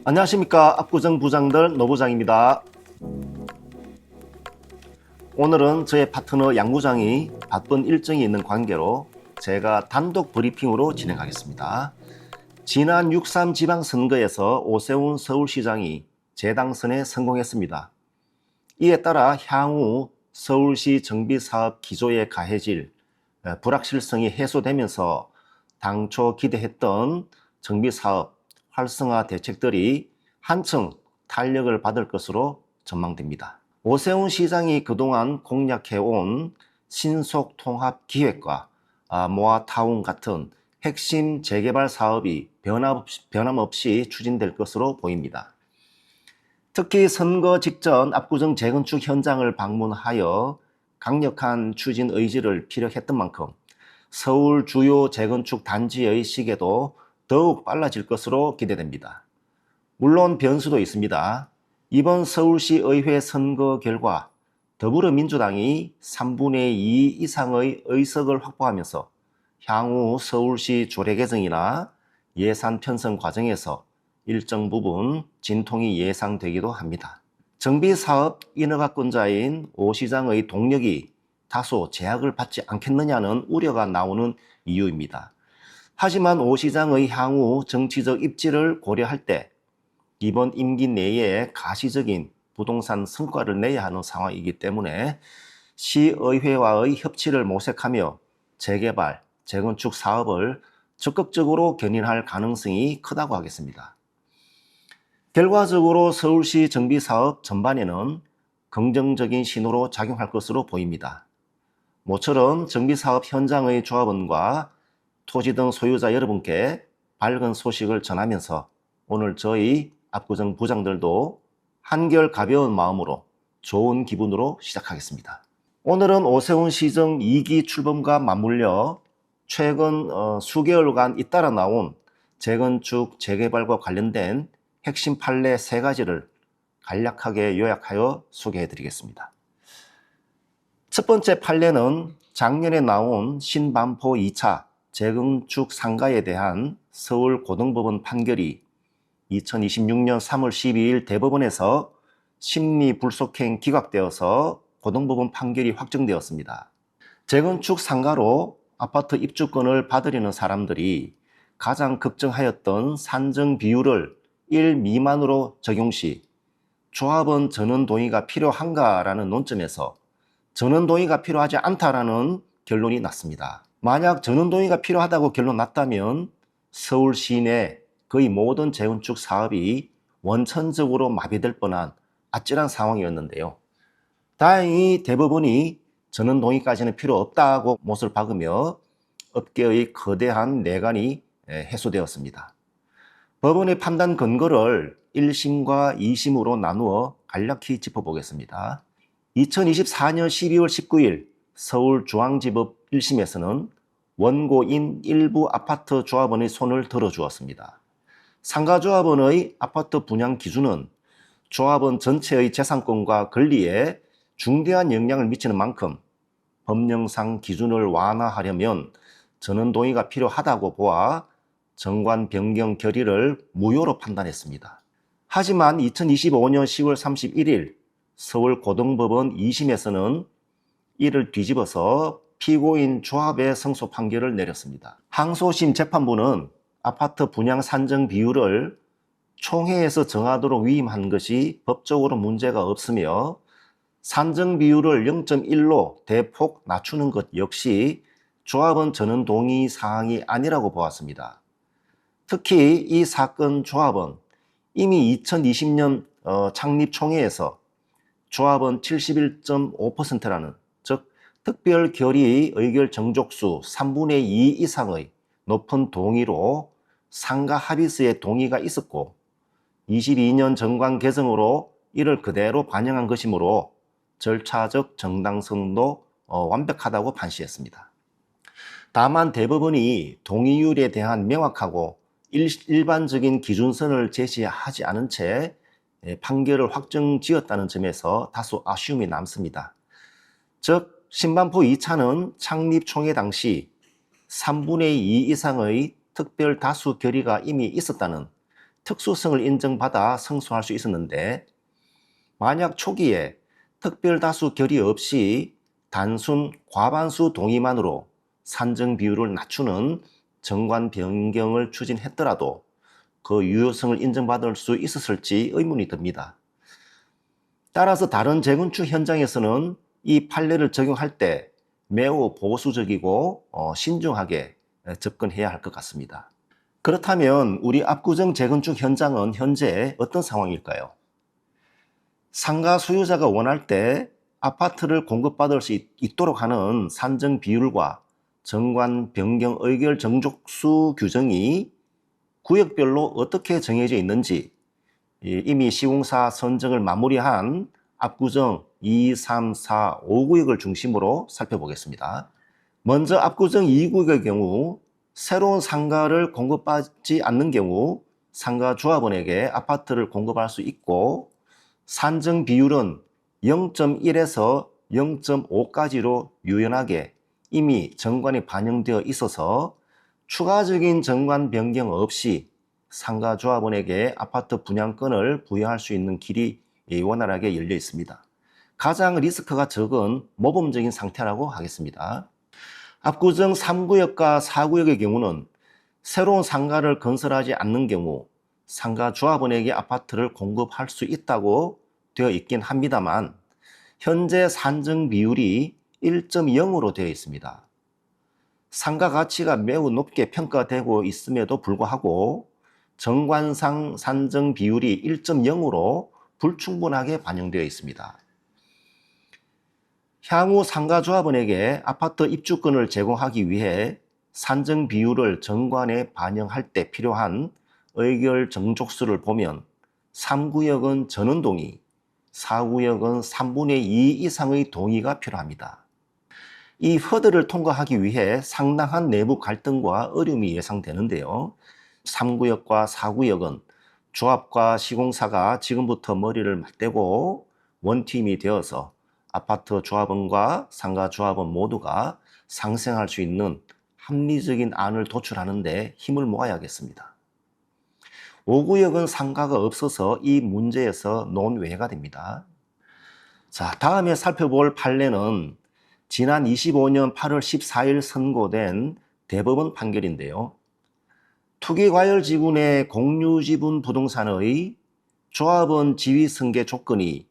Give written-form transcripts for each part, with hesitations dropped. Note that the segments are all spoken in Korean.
안녕하십니까. 압구정 부장들 노부장입니다. 오늘은 저의 파트너 양 부장이 바쁜 일정이 있는 관계로 제가 단독 브리핑으로 진행하겠습니다. 지난 6.3 지방선거에서 오세훈 서울시장이 재당선에 성공했습니다. 이에 따라 향후 서울시 정비사업 기조에 가해질 불확실성이 해소되면서 당초 기대했던 정비사업 활성화 대책들이 한층 탄력을 받을 것으로 전망됩니다. 오세훈 시장이 그동안 공약해온 신속통합기획과 모아타운 같은 핵심 재개발 사업이 변함없이 추진될 것으로 보입니다. 특히 선거 직전 압구정 재건축 현장을 방문하여 강력한 추진 의지를 피력했던 만큼 서울 주요 재건축 단지의 시계도 더욱 빨라질 것으로 기대됩니다. 물론 변수도 있습니다. 이번 서울시 의회 선거 결과 더불어민주당이 3분의 2 이상의 의석을 확보하면서 향후 서울시 조례 개정이나 예산 편성 과정에서 일정 부분 진통이 예상되기도 합니다. 정비사업 인허가권자인 오 시장의 동력이 다소 제약을 받지 않겠느냐는 우려가 나오는 이유입니다. 하지만 오 시장의 향후 정치적 입지를 고려할 때 이번 임기 내에 가시적인 부동산 성과를 내야 하는 상황이기 때문에 시의회와의 협치를 모색하며 재개발, 재건축 사업을 적극적으로 견인할 가능성이 크다고 하겠습니다. 결과적으로 서울시 정비사업 전반에는 긍정적인 신호로 작용할 것으로 보입니다. 모처럼 정비사업 현장의 조합원과 토지 등 소유자 여러분께 밝은 소식을 전하면서 오늘 저희 압구정 부장들도 한결 가벼운 마음으로 좋은 기분으로 시작하겠습니다. 오늘은 오세훈 시정 2기 출범과 맞물려 최근 수개월간 잇따라 나온 재건축, 재개발과 관련된 핵심 판례 3가지를 간략하게 요약하여 소개해 드리겠습니다. 첫 번째 판례는 작년에 나온 신반포 2차 재건축 상가에 대한 서울고등법원 판결이 2026년 3월 12일 대법원에서 심리불속행 기각되어서 고등법원 판결이 확정되었습니다. 재건축 상가로 아파트 입주권을 받으려는 사람들이 가장 걱정하였던 산정 비율을 1 미만으로 적용 시 조합원 전원 동의가 필요한가라는 논점에서 전원 동의가 필요하지 않다라는 결론이 났습니다. 만약 전원 동의가 필요하다고 결론 났다면 서울 시내 거의 모든 재건축 사업이 원천적으로 마비될 뻔한 아찔한 상황이었는데요. 다행히 대법원이 전원 동의까지는 필요 없다고 못을 박으며 업계의 거대한 내관이 해소되었습니다. 법원의 판단 근거를 1심과 2심으로 나누어 간략히 짚어보겠습니다. 2024년 12월 19일 서울중앙지법 1심에서는 원고인 일부 아파트 조합원의 손을 들어주었습니다. 상가조합원의 아파트 분양 기준은 조합원 전체의 재산권과 권리에 중대한 영향을 미치는 만큼 법령상 기준을 완화하려면 전원 동의가 필요하다고 보아 정관 변경 결의를 무효로 판단했습니다. 하지만 2025년 10월 31일 서울고등법원 2심에서는 이를 뒤집어서 피고인 조합의 승소 판결을 내렸습니다. 항소심 재판부는 아파트 분양 산정 비율을 총회에서 정하도록 위임한 것이 법적으로 문제가 없으며 산정 비율을 0.1로 대폭 낮추는 것 역시 조합원 전원 동의 사항이 아니라고 보았습니다. 특히 이 사건 조합은 이미 2020년 창립 총회에서 조합원 71.5%라는 즉 특별 결의 의결 정족수 3분의 2 이상의 높은 동의로 상가 합의서에 동의가 있었고 22년 정관 개정으로 이를 그대로 반영한 것이므로 절차적 정당성도 완벽하다고 판시했습니다. 다만 대법원이 동의율에 대한 명확하고 일반적인 기준선을 제시하지 않은 채 판결을 확정지었다는 점에서 다소 아쉬움이 남습니다. 즉 신반포 2차는 창립 총회 당시 3분의 2 이상의 특별 다수 결의가 이미 있었다는 특수성을 인정받아 승소할 수 있었는데, 만약 초기에 특별다수 결의 없이 단순 과반수 동의만으로 산정 비율을 낮추는 정관 변경을 추진했더라도 그 유효성을 인정받을 수 있었을지 의문이 듭니다. 따라서 다른 재건축 현장에서는 이 판례를 적용할 때 매우 보수적이고 신중하게 접근해야 할 것 같습니다. 그렇다면 우리 압구정 재건축 현장은 현재 어떤 상황일까요? 상가 소유자가 원할 때 아파트를 공급받을 수 있도록 하는 산정 비율과 정관 변경 의결 정족수 규정이 구역별로 어떻게 정해져 있는지 이미 시공사 선정을 마무리한 압구정 2, 3, 4, 5구역을 중심으로 살펴보겠습니다. 먼저 압구정 2구역의 경우 새로운 상가를 공급받지 않는 경우 상가 조합원에게 아파트를 공급할 수 있고, 산정 비율은 0.1에서 0.5까지로 유연하게 이미 정관이 반영되어 있어서 추가적인 정관 변경 없이 상가 조합원에게 아파트 분양권을 부여할 수 있는 길이 원활하게 열려 있습니다. 가장 리스크가 적은 모범적인 상태라고 하겠습니다. 압구정 3구역과 4구역의 경우는 새로운 상가를 건설하지 않는 경우 상가 조합원에게 아파트를 공급할 수 있다고 되어 있긴 합니다만, 현재 산정 비율이 1.0으로 되어 있습니다. 상가 가치가 매우 높게 평가되고 있음에도 불구하고 정관상 산정 비율이 1.0으로 불충분하게 반영되어 있습니다. 향후 상가조합원에게 아파트 입주권을 제공하기 위해 산정 비율을 정관에 반영할 때 필요한 의결 정족수를 보면 3구역은 전원 동의, 4구역은 3분의 2 이상의 동의가 필요합니다. 이 허들을 통과하기 위해 상당한 내부 갈등과 어려움이 예상되는데요. 3구역과 4구역은 조합과 시공사가 지금부터 머리를 맞대고 원팀이 되어서 아파트 조합원과 상가 조합원 모두가 상생할 수 있는 합리적인 안을 도출하는 데 힘을 모아야겠습니다. 5구역은 상가가 없어서 이 문제에서 논외가 됩니다. 자, 다음에 살펴볼 판례는 지난 25년 8월 14일 선고된 대법원 판결인데요. 투기과열지분의 공유지분 부동산의 조합원 지위승계 조건이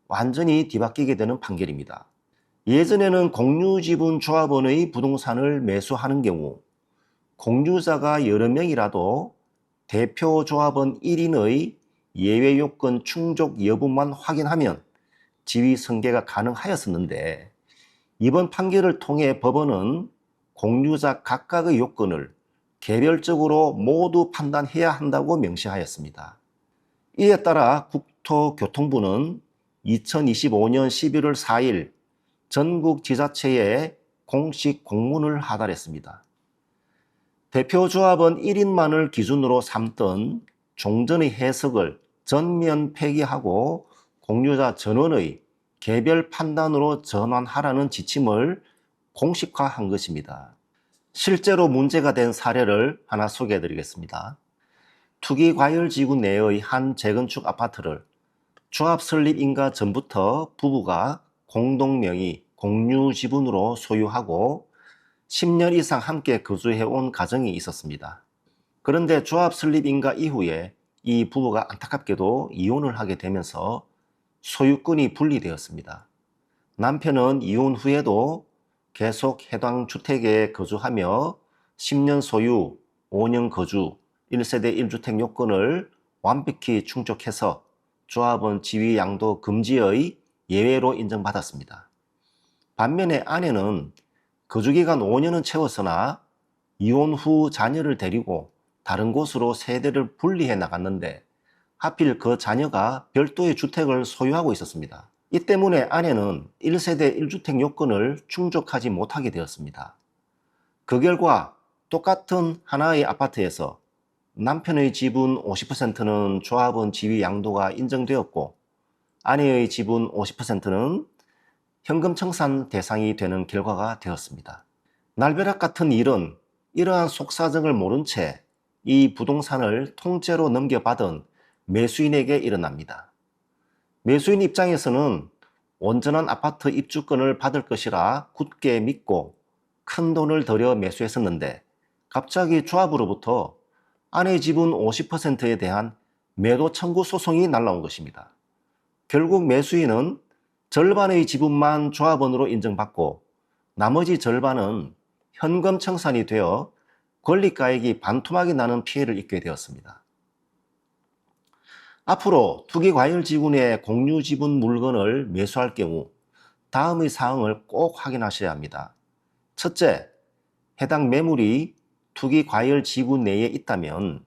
완전히 뒤바뀌게 되는 판결입니다. 예전에는 공유지분 조합원의 부동산을 매수하는 경우 공유자가 여러 명이라도 대표 조합원 1인의 예외 요건 충족 여부만 확인하면 지위승계가 가능하였었는데, 이번 판결을 통해 법원은 공유자 각각의 요건을 개별적으로 모두 판단해야 한다고 명시하였습니다. 이에 따라 국토교통부는 2025년 11월 4일 전국 지자체에 공식 공문을 하달했습니다. 대표 조합원 1인만을 기준으로 삼던 종전의 해석을 전면 폐기하고 공유자 전원의 개별 판단으로 전환하라는 지침을 공식화한 것입니다. 실제로 문제가 된 사례를 하나 소개해 드리겠습니다. 투기과열지구 내의 한 재건축 아파트를 조합 설립 인가 전부터 부부가 공동명의 공유지분으로 소유하고 10년 이상 함께 거주해온 가정이 있었습니다. 그런데 조합 설립 인가 이후에 이 부부가 안타깝게도 이혼을 하게 되면서 소유권이 분리되었습니다. 남편은 이혼 후에도 계속 해당 주택에 거주하며 10년 소유, 5년 거주, 1세대 1주택 요건을 완벽히 충족해서 조합원 지위 양도 금지의 예외로 인정받았습니다. 반면에 아내는 거주기간 5년은 채웠으나 이혼 후 자녀를 데리고 다른 곳으로 세대를 분리해 나갔는데 하필 그 자녀가 별도의 주택을 소유하고 있었습니다. 이 때문에 아내는 1세대 1주택 요건을 충족하지 못하게 되었습니다. 그 결과 똑같은 하나의 아파트에서 남편의 지분 50%는 조합원 지위 양도가 인정되었고, 아내의 지분 50%는 현금 청산 대상이 되는 결과가 되었습니다. 날벼락 같은 일은 이러한 속사정을 모른 채 이 부동산을 통째로 넘겨받은 매수인에게 일어납니다. 매수인 입장에서는 온전한 아파트 입주권을 받을 것이라 굳게 믿고 큰 돈을 들여 매수했었는데 갑자기 조합으로부터 아내 지분 50%에 대한 매도 청구 소송이 날라온 것입니다. 결국 매수인은 절반의 지분만 조합원으로 인정받고 나머지 절반은 현금 청산이 되어 권리가액이 반토막이 나는 피해를 입게 되었습니다. 앞으로 투기과열지분의 공유지분 물건을 매수할 경우 다음의 사항을 꼭 확인하셔야 합니다. 첫째, 해당 매물이 투기과열지분 내에 있다면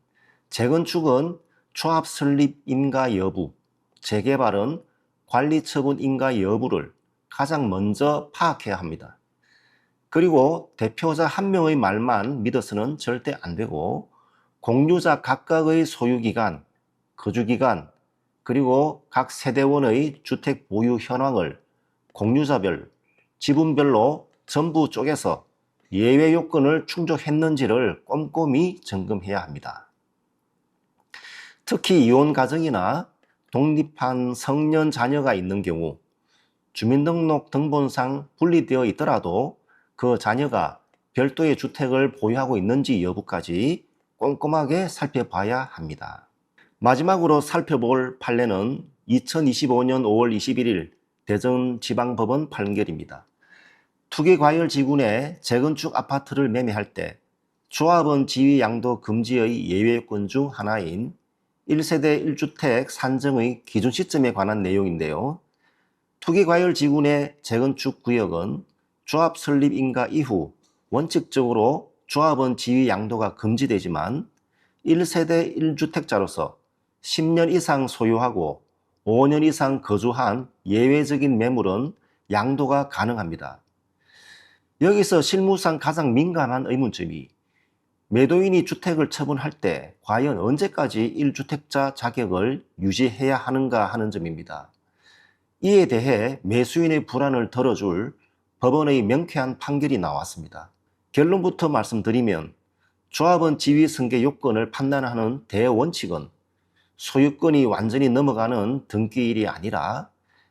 재건축은 조합 설립 인가 여부, 재개발은 관리 처분 인가 여부를 가장 먼저 파악해야 합니다. 그리고 대표자 한 명의 말만 믿어서는 절대 안 되고 공유자 각각의 소유기간, 거주기간, 그리고 각 세대원의 주택 보유 현황을 공유자별, 지분별로 전부 쪼개서 예외 요건을 충족했는지를 꼼꼼히 점검해야 합니다. 특히 이혼 가정이나 독립한 성년 자녀가 있는 경우 주민등록 등본상 분리되어 있더라도 그 자녀가 별도의 주택을 보유하고 있는지 여부까지 꼼꼼하게 살펴봐야 합니다. 마지막으로 살펴볼 판례는 2025년 5월 21일 대전지방법원 판결입니다. 투기과열지분의 재건축 아파트를 매매할 때 조합원 지위 양도 금지의 예외요건 중 하나인 1세대 1주택 산정의 기준 시점에 관한 내용인데요. 투기과열지분의 재건축 구역은 조합 설립 인가 이후 원칙적으로 조합원 지위 양도가 금지되지만 1세대 1주택자로서 10년 이상 소유하고 5년 이상 거주한 예외적인 매물은 양도가 가능합니다. 여기서 실무상 가장 민감한 의문점이 매도인이 주택을 처분할 때 과연 언제까지 1주택자 자격을 유지해야 하는가 하는 점입니다. 이에 대해 매수인의 불안을 덜어줄 법원의 명쾌한 판결이 나왔습니다. 결론부터 말씀드리면 조합원 지위 승계 요건을 판단하는 대원칙은 소유권이 완전히 넘어가는 등기일이 아니라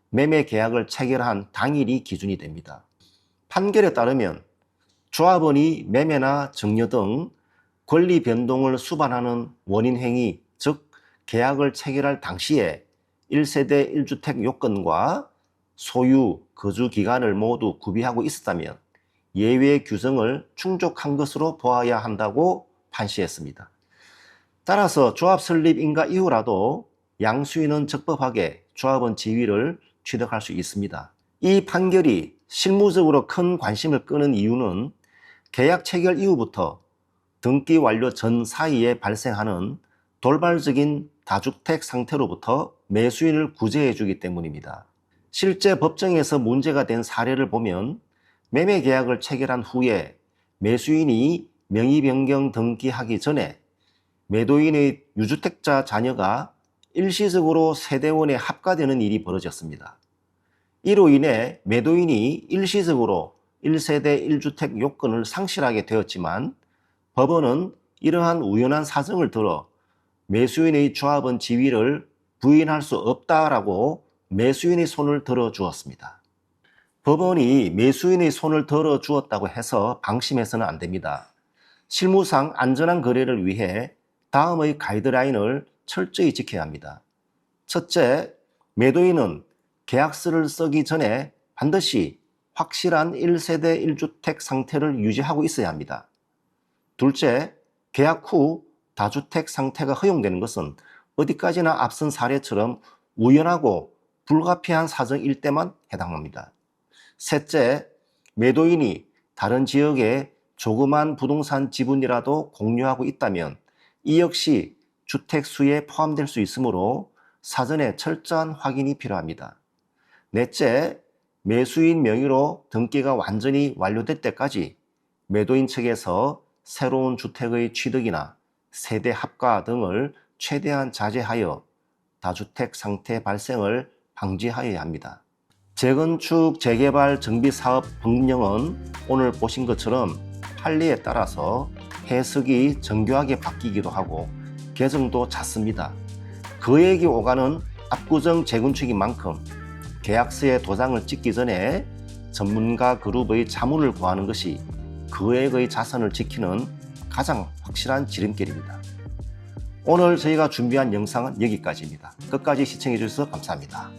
매매 계약을 체결한 당일이 기준이 됩니다. 판결에 따르면 조합원이 매매나 증여 등 권리 변동을 수반하는 원인 행위, 즉 계약을 체결할 당시에 1세대 1주택 요건과 소유, 거주 기간을 모두 구비하고 있었다면 예외 규정을 충족한 것으로 보아야 한다고 판시했습니다. 따라서 조합 설립 인가 이후라도 양수인은 적법하게 조합원 지위를 취득할 수 있습니다. 이 판결이 실무적으로 큰 관심을 끄는 이유는 계약 체결 이후부터 등기 완료 전 사이에 발생하는 돌발적인 다주택 상태로부터 매수인을 구제해 주기 때문입니다. 실제 법정에서 문제가 된 사례를 보면 매매 계약을 체결한 후에 매수인이 명의 변경 등기하기 전에 매도인의 유주택자 자녀가 일시적으로 세대원에 합가되는 일이 벌어졌습니다. 이로 인해 매도인이 일시적으로 1세대 1주택 요건을 상실하게 되었지만 법원은 이러한 우연한 사정을 들어 매수인의 조합원 지위를 부인할 수 없다라고 매수인의 손을 들어 주었습니다. 법원이 매수인의 손을 들어 주었다고 해서 방심해서는 안 됩니다. 실무상 안전한 거래를 위해 다음의 가이드라인을 철저히 지켜야 합니다. 첫째, 매도인은 계약서를 쓰기 전에 반드시 확실한 1세대 1주택 상태를 유지하고 있어야 합니다. 둘째, 계약 후 다주택 상태가 허용되는 것은 어디까지나 앞선 사례처럼 우연하고 불가피한 사정일 때만 해당합니다. 셋째, 매도인이 다른 지역에 조그만 부동산 지분이라도 공유하고 있다면 이 역시 주택 수에 포함될 수 있으므로 사전에 철저한 확인이 필요합니다. 넷째, 매수인 명의로 등기가 완전히 완료될 때까지 매도인 측에서 새로운 주택의 취득이나 세대 합가 등을 최대한 자제하여 다주택 상태 발생을 방지하여야 합니다. 재건축, 재개발, 정비사업 법령은 오늘 보신 것처럼 판례에 따라서 해석이 정교하게 바뀌기도 하고 계정도 잦습니다. 그에게 오가는 압구정 재건축인 만큼 계약서에 도장을 찍기 전에 전문가 그룹의 자문을 구하는 것이 거액의 자산을 지키는 가장 확실한 지름길입니다. 오늘 저희가 준비한 영상은 여기까지입니다. 끝까지 시청해 주셔서 감사합니다.